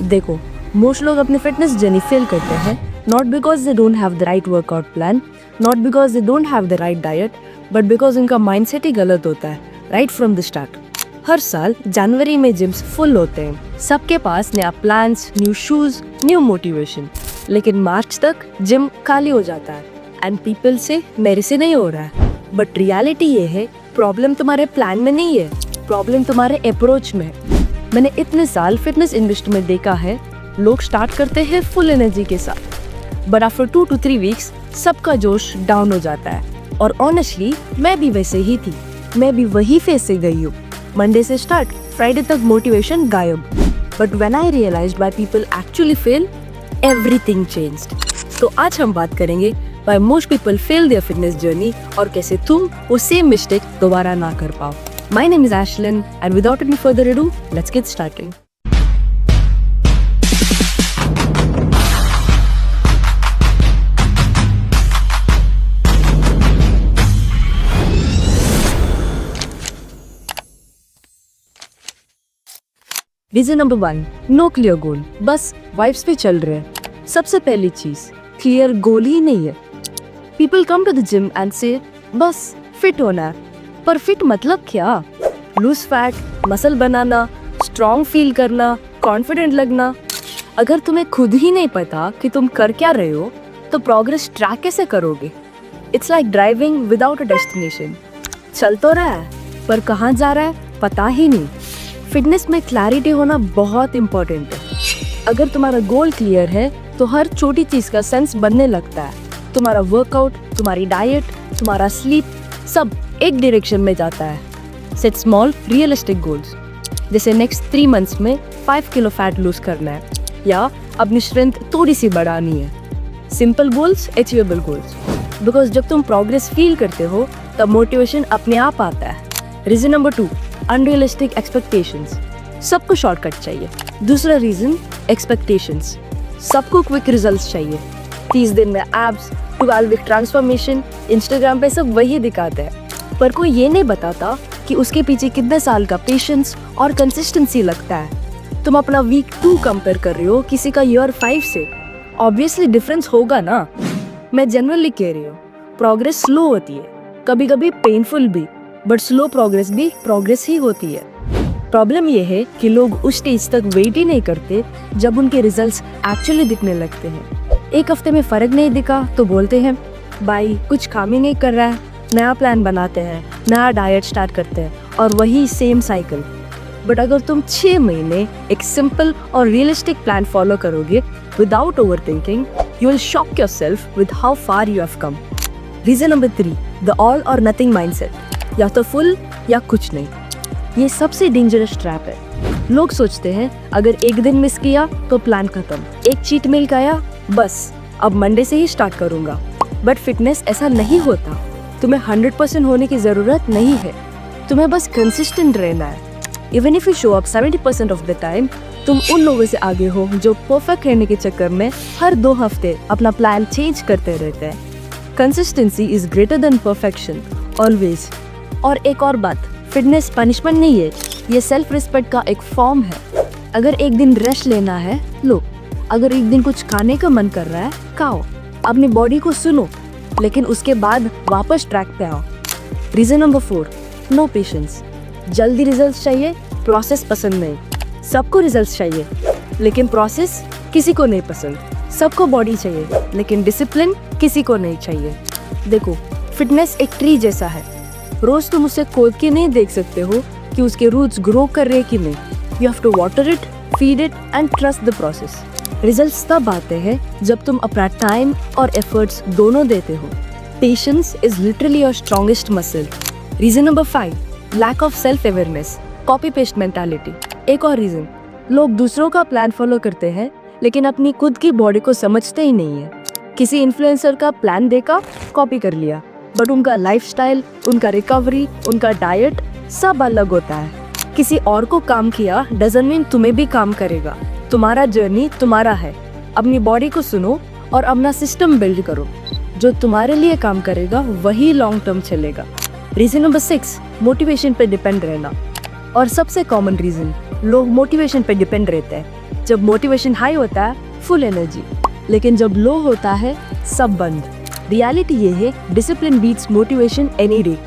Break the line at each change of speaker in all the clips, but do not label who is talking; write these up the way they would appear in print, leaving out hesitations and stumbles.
देखो, मोस्ट लोग अपनी फिटनेस जर्नी फेल करते हैं not because they don't have the right workout plan, not because they don't have the right diet, but because उनका mindset ही गलत होता है राइट फ्रॉम द स्टार्ट। हर साल जनवरी में जिम्स फुल होते हैं, सबके पास नया plans, new shoes, new motivation, लेकिन मार्च तक जिम खाली हो जाता है एंड पीपल से मेरे से नहीं हो रहा है। बट रियलिटी ये है, प्रॉब्लम तुम्हारे प्लान में नहीं है, प्रॉब्लम तुम्हारे अप्रोच में है। मैंने इतने साल फिटनेस इंडस्ट्री में देखा है, लोग स्टार्ट करते हैं फुल एनर्जी के साथ, बट आफ्टर 2 to 3 वीक्स सबका जोश डाउन हो जाता है। और ऑनेस्टली मैं भी वैसे ही थी, मैं भी वही फेज से गई हूँ। मंडे से स्टार्ट, फ्राइडे तक मोटिवेशन गायब। But when I realised why people actually fail, everything changed. तो आज हम बात करेंगे why most people fail their fitness journey और कैसे तुम वो सेम मिस्टेक दोबारा ना कर पाओ। My name is Ashlyn and without any further ado, let's get started. Reason number 1, no clear goal. बस वाइब्स पे चल रहे हैं। सबसे पहली चीज, क्लियर गोल ही नहीं है। People come to the gym and say, बस फिट होना है। पर फिट मतलब क्या? लूज फैट, मसल बनाना, स्ट्रॉन्ग फील करना, कॉन्फिडेंट लगना। अगर तुम्हें खुद ही नहीं पता कि तुम कर क्या रहे हो, तो प्रोग्रेस ट्रैक कैसे करोगे? It's like driving without a destination. चल तो रहा है, पर कहाँ जा रहा है पता ही नहीं। फिटनेस में क्लैरिटी होना बहुत इम्पोर्टेंट है। अगर तुम्हारा गोल क्लियर है, तो हर छोटी चीज का सेंस बनने लगता है। तुम्हारा वर्कआउट, तुम्हारी डाइट, तुम्हारा स्लीप, सब एक डायरेक्शन में जाता है। सेट स्मॉल रियलिस्टिक गोल्स, जैसे नेक्स्ट 3 मंथ्स में 5 किलो फैट लूज करना है या अपनी स्ट्रेंथ थोड़ी सी बढ़ानी है। Simple goals, achievable goals. Because जब तुम प्रोग्रेस फील करते हो, तब मोटिवेशन अपने आप आता है। Reason number 2, unrealistic expectations. सबको शॉर्टकट चाहिए। दूसरा रीजन, एक्सपेक्टेशंस। सबको क्विक रिजल्ट्स चाहिए। 30 दिन में एब्स, 12 वीक ट्रांसफॉर्मेशन, इंस्टाग्राम पे सब वही दिखाते हैं, पर कोई ये नहीं बताता कि उसके पीछे कितने साल का पेशेंस और कंसिस्टेंसी लगता है। तुम अपना वीक 2 कंपेयर कर रहे हो किसी का ईयर 5 से, ऑब्वियसली डिफरेंस होगा ना। मैं जनरली कह रही हूँ, प्रोग्रेस स्लो होती है, कभी कभी पेनफुल भी, बट स्लो प्रोग्रेस भी प्रोग्रेस ही होती है। प्रॉब्लम ये है कि लोग उस स्टेज तक वेट ही नहीं करते जब उनके रिजल्ट्स एक्चुअली दिखने लगते हैं। एक हफ्ते में फर्क नहीं दिखा तो बोलते हैं भाई कुछ काम ही नहीं कर रहा है, नया प्लान बनाते हैं, नया डाइट स्टार्ट करते हैं और वही सेम साइकिल। बट अगर तुम 6 महीने एक सिंपल और रियलिस्टिक प्लान फॉलो करोगे without overthinking, you will shock yourself with how far you have come. Reason number 3, the all or nothing mindset. या तो फुल या कुछ नहीं। ये सबसे डेंजरस ट्रैप है। लोग सोचते हैं अगर एक दिन मिस किया तो प्लान खत्म, एक चीट मील खाया बस अब मंडे से ही स्टार्ट करूंगा। बट फिटनेस ऐसा नहीं होता। तुम्हें 100% होने की जरूरत नहीं है, तुम्हें बस कंसिस्टेंट रहना है। Even if you show up 70% of the time, तुम उन लोगों से आगे हो जो परफेक्ट रहने के चक्कर में हर 2 हफ्ते अपना प्लान चेंज करते रहते हैं। Consistency is greater than perfection always. और एक और बात, फिटनेस पनिशमेंट नहीं है, ये सेल्फ रिस्पेक्ट का एक फॉर्म है। अगर एक दिन रेस्ट लेना है लो, अगर एक दिन कुछ खाने का मन कर रहा है खाओ, अपनी बॉडी को सुनो, लेकिन उसके बाद वापस ट्रैक पे आओ। Reason number 4, no patience. जल्दी रिजल्ट्स चाहिए, प्रोसेस पसंद नहीं। सबको रिजल्ट्स चाहिए, लेकिन प्रोसेस किसी को नहीं पसंद। सबको बॉडी चाहिए, लेकिन डिसिप्लिन किसी को नहीं चाहिए। देखो, फिटनेस एक ट्री जैसा है। रोज तुम उसे खोद के नहीं देख सकते हो कि उसके रूट्स ग्रो कर रहे कि नहीं। You have to water it, feed it and trust the process. Results तब आते हैं जब तुम अपना टाइम और एफर्ट्स दोनों देते हो। Patience is literally your strongest muscle. Reason number 5, lack of self awareness, copy paste mentality. एक और रीजन, लोग दूसरों का प्लान फॉलो करते हैं लेकिन अपनी खुद की बॉडी को समझते ही नहीं है। किसी इन्फ्लुएंसर का प्लान देखा, कॉपी कर लिया, बट उनका लाइफस्टाइल, उनका रिकवरी, उनका डाइट सब अलग होता है। किसी और को काम किया डजंट मीन तुम्हें भी काम करेगा। तुम्हारा जर्नी तुम्हारा है। अपनी बॉडी को सुनो और अपना सिस्टम बिल्ड करो। जो तुम्हारे लिए काम करेगा वही लॉन्ग टर्म चलेगा। रीजन नंबर 6, मोटिवेशन पे डिपेंड रहना। और सबसे कॉमन रीजन, लोग मोटिवेशन पे डिपेंड रहते हैं। जब मोटिवेशन हाई होता है फुल एनर्जी, लेकिन जब लो होता है सब बंद। रियलिटी ये है, discipline beats motivation any day.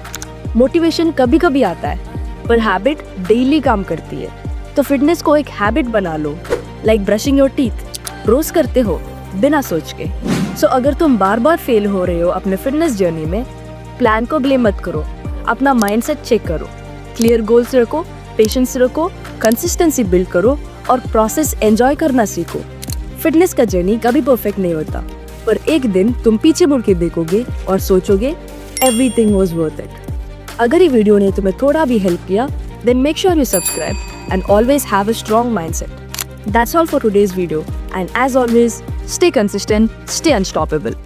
Motivation कभी कभी आता है पर हैबिट डेली काम करती है। तो फिटनेस को एक हैबिट बना लो, लाइक ब्रशिंग योर टीथ, रोज करते हो बिना सोच के। सो अगर तुम बार बार फेल हो रहे हो अपने फिटनेस जर्नी में, प्लान को ब्लेम मत करो, अपना माइंडसेट चेक करो, क्लियर गोल्स रखो, पेशेंस रखो, कंसिस्टेंसी बिल्ड करो और प्रोसेस एंजॉय करना सीखो। फिटनेस का जर्नी कभी परफेक्ट नहीं होता, पर एक दिन तुम पीछे मुड़ के देखोगे और सोचोगे एवरीथिंग वाज वर्थ इट। अगर ये वीडियो ने तुम्हें थोड़ा भी हेल्प किया, then make sure you subscribe and always have a strong mindset. That's all for today's video, and as always, stay consistent, stay unstoppable.